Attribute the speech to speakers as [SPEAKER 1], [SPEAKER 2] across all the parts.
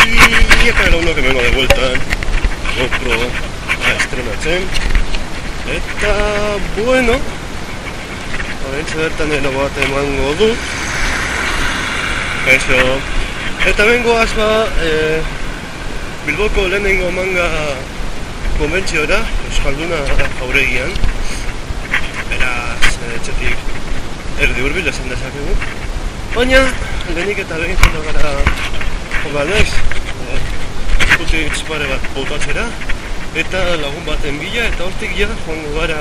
[SPEAKER 1] Y cada uno que vengo de vuelta GoPro estrenatzen. Eta, bueno, oraintxe bertan ero bat emango dut. Kaixo. Eta bengoaz Bilboko lehenengo manga konbentziora, Euskalduna Jauregian. Beraz, etxetik erdi hurbil esan dezakegu. Baina, lehenik eta behin joan gara joan naiz, eskutitz pare bat botatzera, eta lagun baten bila, eta hortik ja joango gara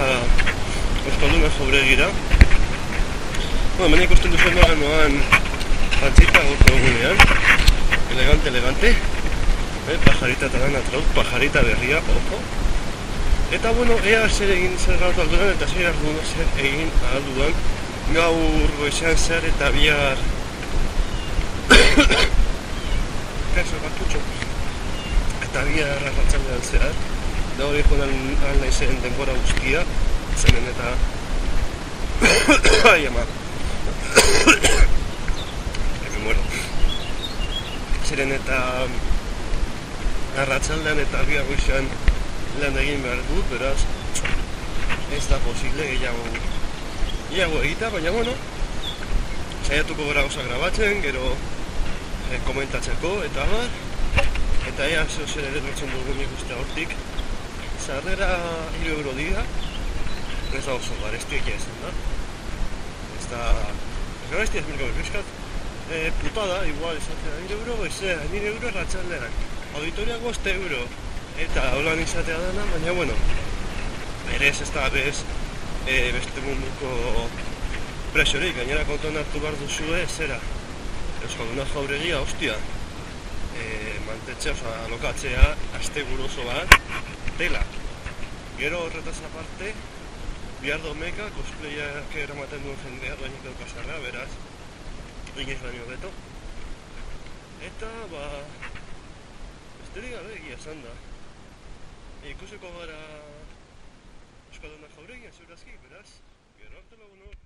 [SPEAKER 1] Euskalduna Jauregira. Baina ikusten duzuen noan jantzita gorko egunean, elegante, pajarita eta dana traut, pajarita berria, ojo. Eta bueno, ea zer egin zer gautu aldudan eta zer egin aldudan gaur goizean zer eta bihar kaso batutxo eta bihar arratzaldean zehar da hori joan alnaizen denbora guztia zenen eta ai ama ziren eta arratzaldean eta bihar goizean lan egin behar dut, beraz ez da posible gehiago egita, baina bueno saiatuko gara gauza grabatzen, gero komentatzeko eta bar eta ea zer ere lortzen dugun ikustea hortik sarrera 3 euro dira ez da oso garestiak esan da ez da garesti ez milko bepizkat putada, igual esatea 3 euro goizea, 3 euro erratxaldean auditoriak 5 euro eta holan izatea dana, baina bueno berez ez da beste munduko presiorik, gainera kontuan hartu behar duzue zera Euskalduna Jauregia, hostia mantetzea, alokatzea asteguru oso bat tela, gero horretaz aparte bihar domeka cosplayak eramaten duen jendea doainik daukazarra, beraz inoiz baino beto eta besterik gabe egia esan da ikusiko gara Euskalduna Jauregian ziurazki, beraz, gero arte lagunok.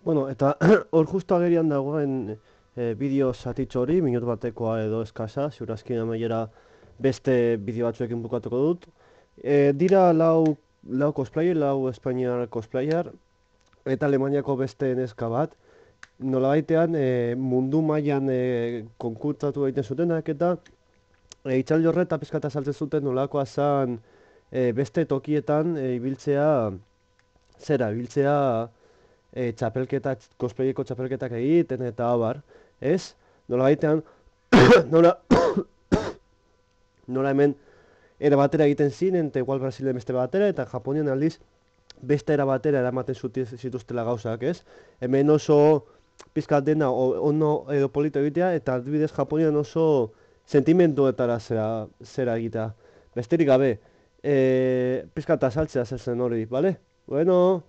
[SPEAKER 1] Bueno, eta hor justu agerian dagoen bideo zatitxo hori, minut batekoa edo eskasa, ziurazkin amaiera beste bideo batzuekin bukatuko dut. Dira lau cosplayer, lau espainiar cosplayer, eta Alemaniako beste neska bat. Nolabaitean mundu mailan konkurtsatu egiten zutenak eta itxaldi horreta pizkata saltzen zuten nolakoa zen beste tokietan ibiltzea txapelketa, cosplayeko txapelketak egiten eta abar, ez? Nolabaitean, nola hemen era batera egiten ziren, eta igual Brasilen beste batera, eta Japonian aldiz beste era batera eramaten zituztela gauzak, ez? Hemen oso pizkat dena ono edo polito egitea, eta adibidez Japonian oso sentimenduetara zera egitea. Besterik gabe, pizkat azaltzea zer zen hori, bale? Bueno...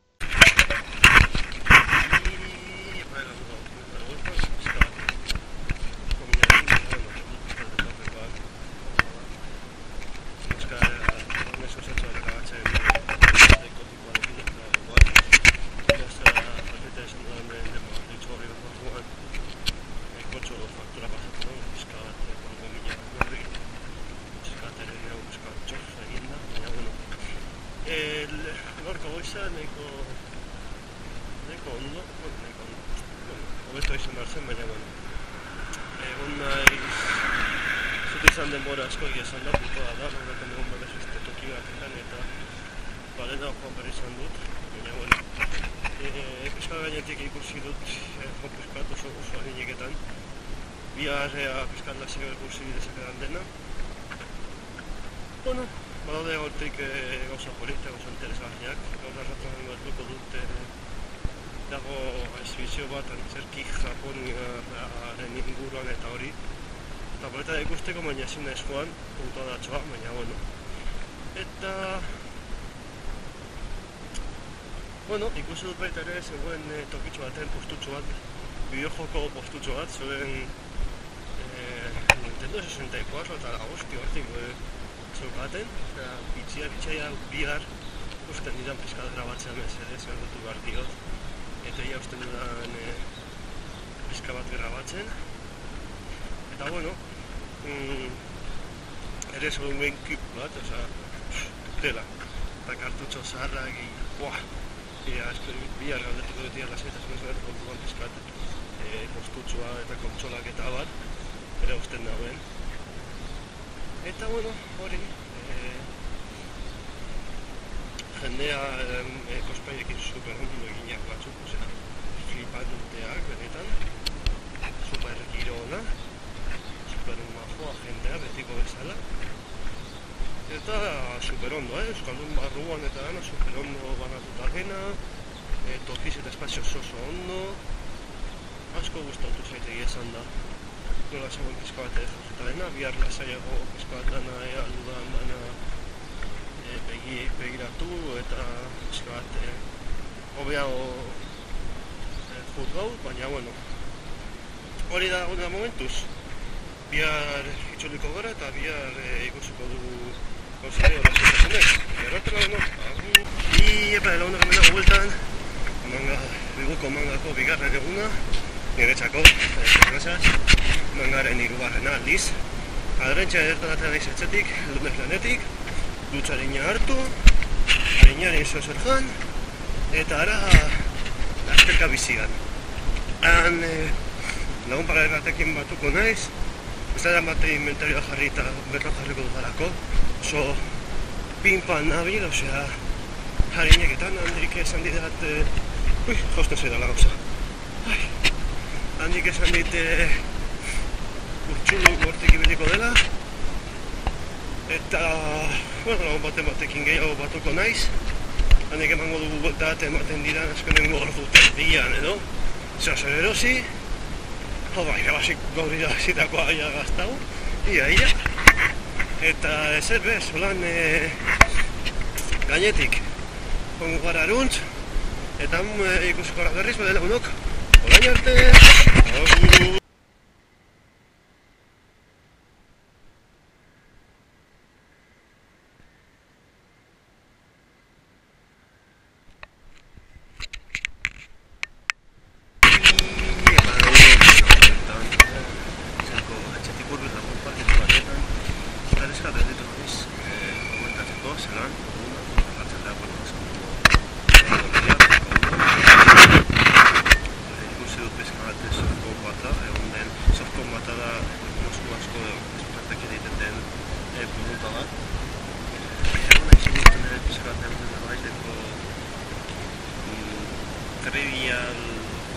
[SPEAKER 1] gisa nahiko ondo, hobeto izan behar zen, baina, egon naiz, zut izan denbora asko egia esan da, puntua da, horretan egon berez beste toki batetan, eta balena joan berri izan dut, baina, pizkat gainetik ikusi dut, joan pizkat oso harineketan, bihar pizkat lasio ikusi dezakedan dena. Badaude hortik gauza polita, gauza interesgarriak, gaur arratzen batuko dut dago esibizio bat antzerki Japoniaren inguruan eta hori. Eta polita da ikusteko, baina ezin naiz joan, puntua datxoa, baina bueno. Eta... ikusi dut baita ere zegoen tokitxo baten postutxo bat, bideojoko postutxo bat, zuen Nintendo 64 eta agosti hortik zeukaten, eta bitxia bihar usten didan pizkat grabatzea mesedez, gertutu behar diot. Eta ia usten dudan pizka bat grabatzen. Eta ere zuen GameCube bat, dela. Eta kartutxo zaharrak, bihar galdetuko dut ia lasaitasunez behar kontuan pizkat postutxoa eta kontsolak eta bat, ere usten dauen. Eta hori, jendea cosplayrekin super ondo eginak batzuk, flipanteak benetan, super giro ona, super majoa jendea betiko bezala. Eta super ondo, euskaldun barruan eta dana super ondo banatuta dena, tokiz eta espazio oso ondo, asko gustatu zaitegi esan da. Nola zegoen pizka bat jarrita dena, bihar lasaiago pizka bat dana aldudan dana begiratu eta pizka bat hobeago juzgau, baina hori da momentuz. Bihar itxuliko gara eta bihar ikusiko dugu konzerrio lasaitasunez. Gerraten epa, lagunak hemen bueltan, Bilboko mangako bigarren eguna, niretzako, mangaren hirugarrena aldiz. Adrentxa edertan naiz etxetik, lunes lanetik, dutxarina hartu, harinaren zozer jan, eta ara azterka bizigan. Lagun paralegatekin batuko naiz, ez da bate inventarioa jarri eta bertan jarriko dudalako, oso pinpan nabil, harineketan handik esan didat, josten zaidala gauza. Handik esan dit urtsulu gortik ibiliko dela, eta lagun batekin gehiago batuko naiz, handik emango dugu buelta bat ematen diran azkenengo ordu terdian edo, zer erosi, irabasik gaur irabazitakoa gaztau, ia, eta ezer bez, holan gainetik jongo gara aruntz, eta ikusiko gara berriz bade lagunok, orain arte, agur! Trivial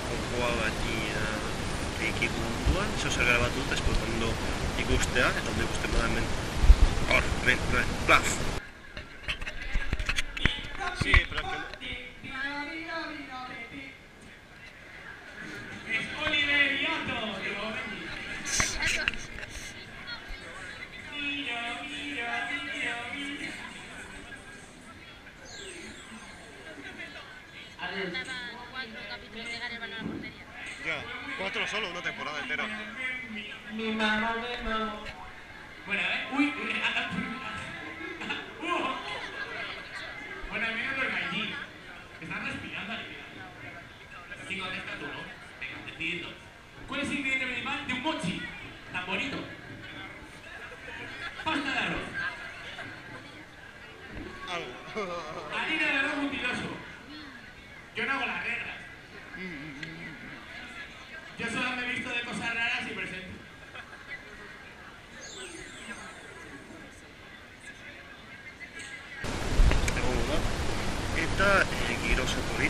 [SPEAKER 1] jokoa bati ekipu munduan, zer grabatu dut, ondo ikustea, eta ondo ikusten bada hemen hor, plaf! Sí, pero es que no... Es Oliver Yato, digo,
[SPEAKER 2] Faltaban 4 capítulos de ganar el balón a la portería.
[SPEAKER 1] Ya, 4 solo, una temporada entera.
[SPEAKER 3] Mi mamá. Bueno, uy, bueno, al menos los gallí. Están respirando aliviados. ¿Quién contesta tú, no? Venga, decididlo. ¿Cuál es el ingrediente principal de un mochi? Tan bonito. Pasta de arroz.
[SPEAKER 1] Algo.
[SPEAKER 3] Harina de arroz mutiloso.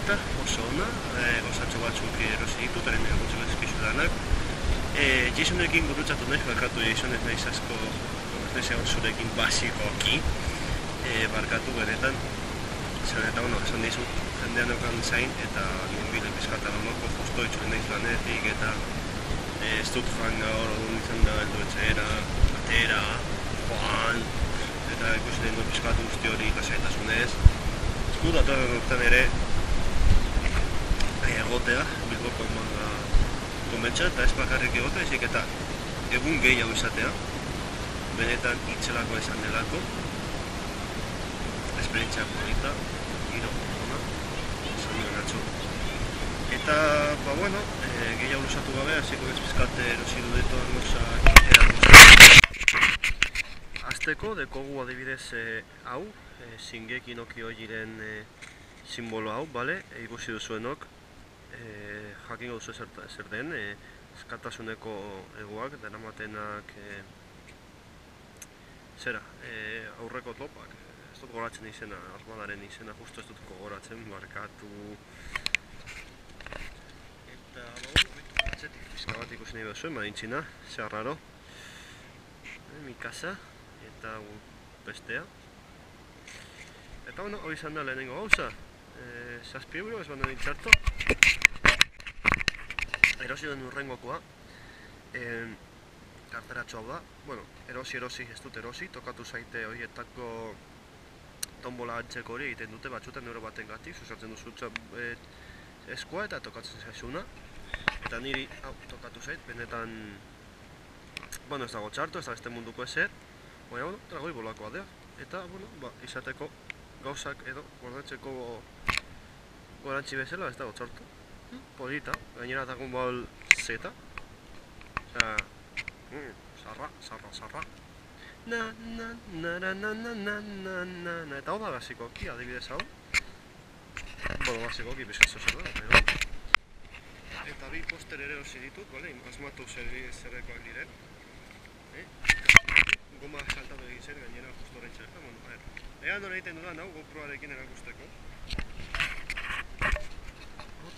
[SPEAKER 1] eta oso ona, gozatxo batzuk erosi ditut, haren egutzen ezkizu danak. Jasonekin gurutzatu nahi, barkatu Jasonez nahiz asko, ez nahiz egon zurekin basikoki, barkatu benetan. Zer eta, esan dizut, jendean eukan zain, eta nire pizkata lamako justo itxuen nahiz lanetik, eta ez dut joan gaur, odun izan da, eldu etxera, atera, joan, eta ikusi den dut pizkatu guzti hori lasaitasunez. Ez dut datorren urtean ere, egotea, Bilboko manga konbentsa, eta ez bakarrik egotea, ezik eta egun gehiago izatea, benetan itzelako esan delako, esperientzia polita, giro ona, esan duen atxo. Eta, bueno, gehiago lusatu gabe, hasiko ez pizkate erosi dudetoan gauzak erakusten. Azteko, dekogu adibidez hau, Shingeki no Kyojiren simbolo hau, bale? Ikusi duzuenok, jakingo duzu zer den, eskatasuneko egoak, daramatenak aurreko topak, ez dut goratzen izena, armadaren izena, justo ez dut gogoratzen, barkatu. Eta, atzetik pizka bat ikusi nahi behar madintzina, zer raro. Mikasa, eta bestea. Eta, hori izan da lehenengo gauza. 6 euro, ez banden txarto. Erosi den urrengokoa. Karteratxo hau da. Bueno, erosi ez dut erosi, tokatu zaite horietako tombola antzeko hori egiten dute batzutan euro baten gatik, susartzen duzu eskua eta tokatzen zaizuna. Eta niri, hau, tokatu zait, benetan, bueno, ez dago txarto, ez da beste munduko ezer, baina, bueno, dragoi bolakoa dea. Eta, bueno, izateko gauzak edo, gordetzeko gorantzi bezala, ez dago txarto. Polita, gainera dagoen bol zeta. Osea, sarra. Eta hau da basikoki, adibidez hau. Bueno, basikoki bizkatzo zer da, pero... Eta bi poster ere hori ditut, bale? Asmatu zerrekoak diren. Goma saltatu egin zer, gainera justo horrein txerta. Bueno, a ver. Ega nora egiten dudan hau, GoProarekin erakusteko.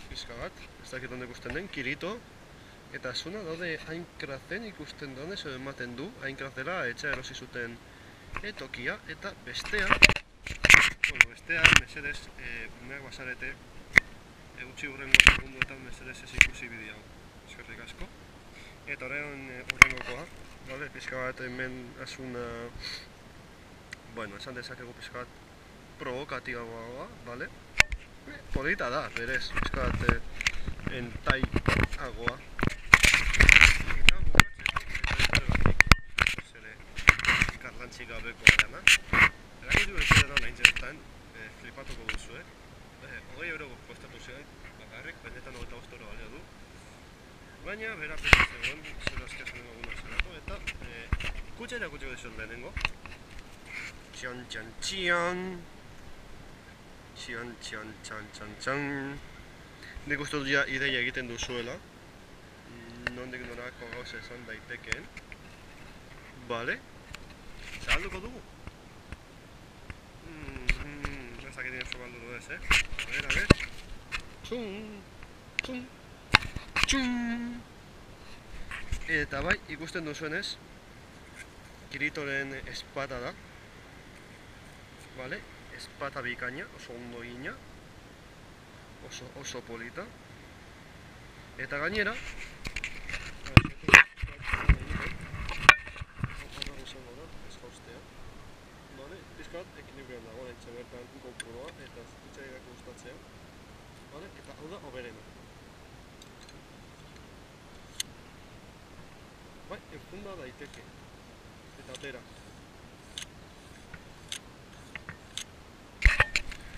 [SPEAKER 1] Pizka bat, ez dakit onde ikusten den, Kirito. Eta zuna daude Aincraften ikusten donez, edo ematen du, Aincraft dela etxa erosi zuten tokia, eta bestea, mesedez, umeak basarete, utzi hurrengo segunduetan mesedez ez ikusi bideo hau, eskerrik asko. Eta horrengokoa, bale, pizka bat hemen asuna, bueno, esan dezakegu pizka bat provokatiboa, bale? Polita da, berez, pizka bat entaiagoa. Karlantzik gabeko gana. Erakitu bezala nahin zertan, flipatuko duzuek. 20 euro kostatu zegoen, bakarrik, benetan 25 euro balio du. Baina, bera piztu zegoen, zero azkazen eguna zelako, eta kutsa erakutsiko dizuen lehenengo. Txion. Nik uste dut ja ideia egiten duzuela. Nondik norako gauza esan daitekeen. Bale? Zabalduko dugu? Ez dakit zabaldu du ez, A ver. Txun. Eta bai, ikusten duzuenez, Kiritoren espada da. Bale? Espada bikaina, oso ondo egina. Oso polita. Eta gainera, pizkat, ekilibrian dago lehentxe bertan GoProa eta zutitzaigak gustatzea. Eta hau da oberena. Bai, enfunda daiteke. Eta atera.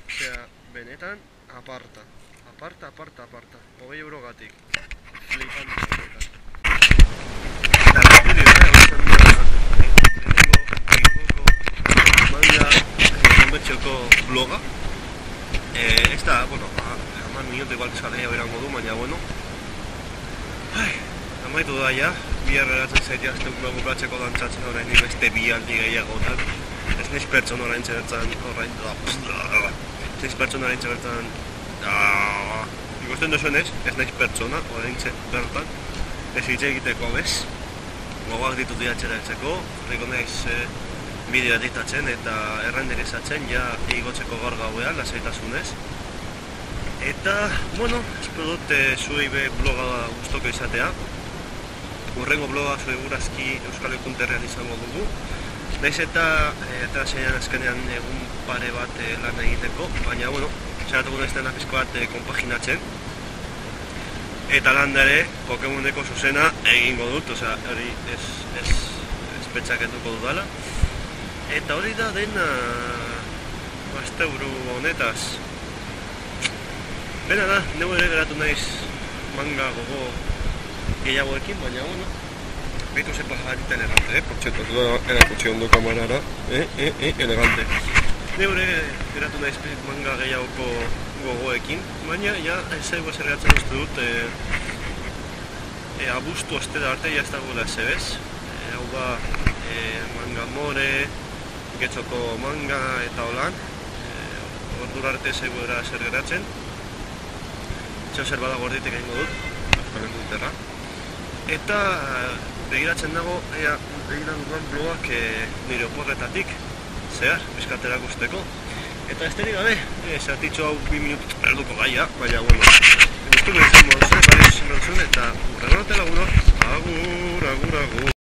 [SPEAKER 1] Osea, benetan, aparta. Aparta. 20 euro gatik. Flipante benetan. Eta konbentzeko bloga. Ez da, bueno, 10 minuto igual eskadea berango du, baina, bueno. Amaitu da, ja. Bihar eratzen zaitea azte blogu bukatzeko dantzatzen orain beste bi aldi gehiagotan. Ez naiz pertsona orain txertzen, ikusten duzuenez, ez naiz pertsona, oraintxe bertan, ez hitz egiteko bez, gogoak ditut diatxera eltzeko, horriko naiz bideo editatzen eta errenderizatzen, ja igotzeko gaur gauean, lasaitasunez. Eta, bueno, espero dut zuei be bloga gustoko izatea. Hurrengo bloga segurazki euskal.errean izango dugu. Naiz eta atrasean azkenean egun pare bat lan egiteko, baina, bueno, zeratuko naizten pizko bat konpaginatzen. Eta lan ere, Pokemoneko zuzena egingo dut, osea, hori ez pentsaketuko dudala. Eta hori da dena asteburu honetaz. Bena da, neu ere geratu naiz manga gogo gehiagoekin, baina, bueno, behitu zepa jarita elegante, por cierto, ez da erakutsi ondo kamarara, elegante. Neu ere geratu naiz manga gehiagoko gogoekin, baina, ja, ez zaigu zergatzen uste dut, abuztu ostera arte ja ez dagoela zebez. Hau da, manga more, getxoko manga eta holan, ordura arte zaigu era zer geratzen. Txau zer badago orditik egingo dut, euskal.erra. Eta begiratzen dago, begiran duan blogak nire oporretatik, zehar, bizkatera guzteko. Eta ez tenik gabe, zatitxo hau 2 minutuz perduko gaia, baina, bueno, guztu behar izan moduz, eta urrengo lagunok, agur.